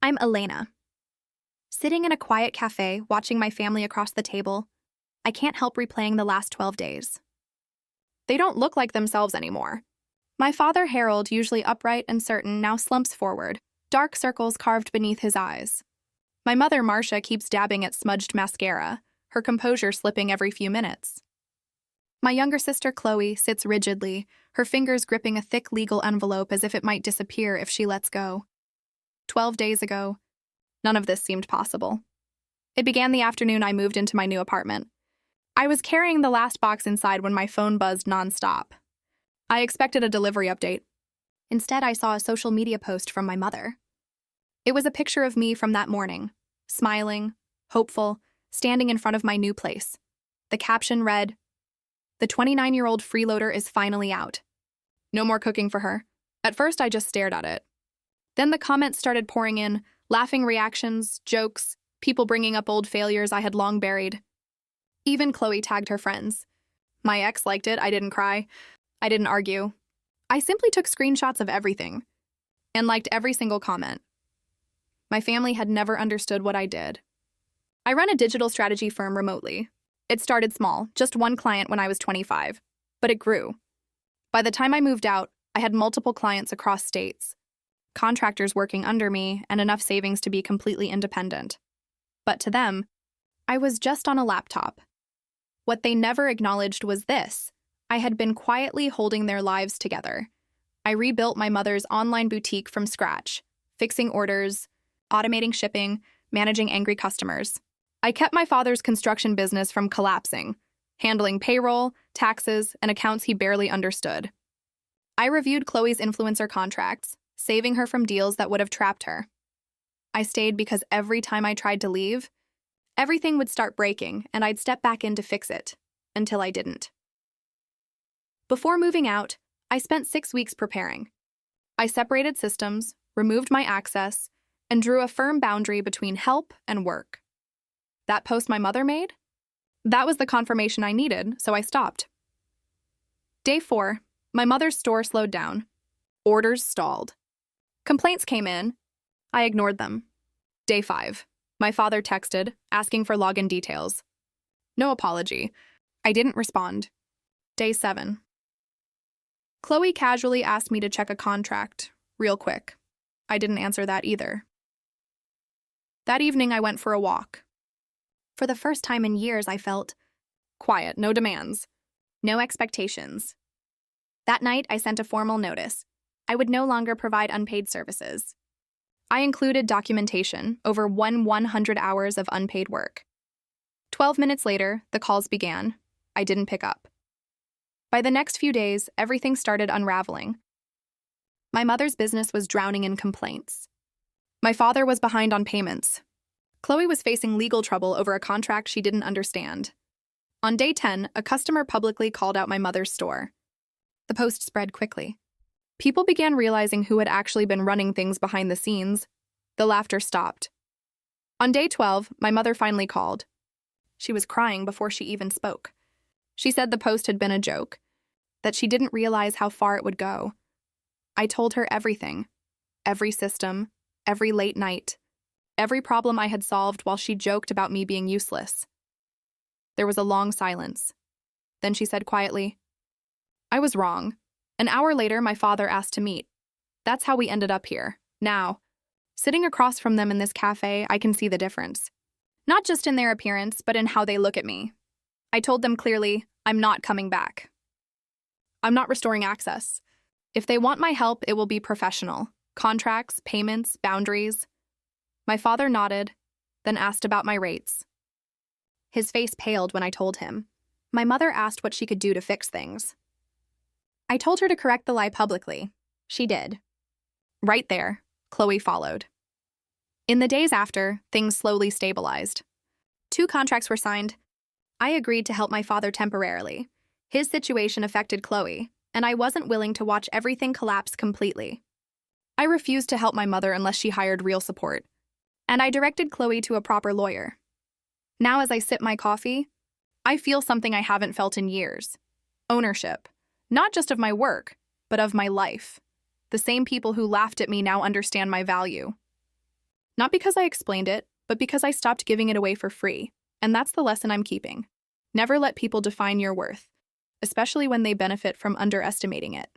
I'm Elena. Sitting in a quiet cafe, watching my family across the table, I can't help replaying the last 12 days. They don't look like themselves anymore. My father, Harold, usually upright and certain, now slumps forward, dark circles carved beneath his eyes. My mother, Marcia, keeps dabbing at smudged mascara, her composure slipping every few minutes. My younger sister, Chloe, sits rigidly, her fingers gripping a thick legal envelope as if it might disappear if she lets go. 12 days ago, none of this seemed possible. It began the afternoon I moved into my new apartment. I was carrying the last box inside when my phone buzzed nonstop. I expected a delivery update. Instead, I saw a social media post from my mother. It was a picture of me from that morning, smiling, hopeful, standing in front of my new place. The caption read, "The 29-year-old freeloader is finally out. No more cooking for her." At first, I just stared at it. Then the comments started pouring in, laughing reactions, jokes, people bringing up old failures I had long buried. Even Chloe tagged her friends. My ex liked it, I didn't cry. I didn't argue. I simply took screenshots of everything and liked every single comment. My family had never understood what I did. I run a digital strategy firm remotely. It started small, just one client when I was 25, but it grew. By the time I moved out, I had multiple clients across states, contractors working under me, and enough savings to be completely independent. But to them, I was just on a laptop. What they never acknowledged was this: I had been quietly holding their lives together. I rebuilt my mother's online boutique from scratch, fixing orders, automating shipping, managing angry customers. I kept my father's construction business from collapsing, handling payroll, taxes, and accounts he barely understood. I reviewed Chloe's influencer contracts, saving her from deals that would have trapped her. I stayed because every time I tried to leave, everything would start breaking and I'd step back in to fix it, until I didn't. Before moving out, I spent 6 weeks preparing. I separated systems, removed my access, and drew a firm boundary between help and work. That post my mother made? That was the confirmation I needed, so I stopped. Day 4, my mother's store slowed down. Orders stalled. Complaints came in. I ignored them. Day 5, my father texted, asking for login details. No apology. I didn't respond. Day 7. Chloe casually asked me to check a contract, real quick. I didn't answer that either. That evening, I went for a walk. For the first time in years, I felt quiet, no demands, no expectations. That night, I sent a formal notice. I would no longer provide unpaid services. I included documentation, over 100 hours of unpaid work. 12 minutes later, the calls began. I didn't pick up. By the next few days, everything started unraveling. My mother's business was drowning in complaints. My father was behind on payments. Chloe was facing legal trouble over a contract she didn't understand. On day 10, a customer publicly called out my mother's store. The post spread quickly. People began realizing who had actually been running things behind the scenes. The laughter stopped. On day 12, my mother finally called. She was crying before she even spoke. She said the post had been a joke, that she didn't realize how far it would go. I told her everything, every system, every late night, every problem I had solved while she joked about me being useless. There was a long silence. Then she said quietly, "I was wrong." An hour later, my father asked to meet. That's how we ended up here. Now, sitting across from them in this cafe, I can see the difference. Not just in their appearance, but in how they look at me. I told them clearly, I'm not coming back. I'm not restoring access. If they want my help, it will be professional. Contracts, payments, boundaries. My father nodded, then asked about my rates. His face paled when I told him. My mother asked what she could do to fix things. I told her to correct the lie publicly. She did. Right there, Chloe followed. In the days after, things slowly stabilized. 2 contracts were signed. I agreed to help my father temporarily. His situation affected Chloe, and I wasn't willing to watch everything collapse completely. I refused to help my mother unless she hired real support, and I directed Chloe to a proper lawyer. Now as I sip my coffee, I feel something I haven't felt in years. Ownership. Not just of my work, but of my life. The same people who laughed at me now understand my value. Not because I explained it, but because I stopped giving it away for free. And that's the lesson I'm keeping. Never let people define your worth, especially when they benefit from underestimating it.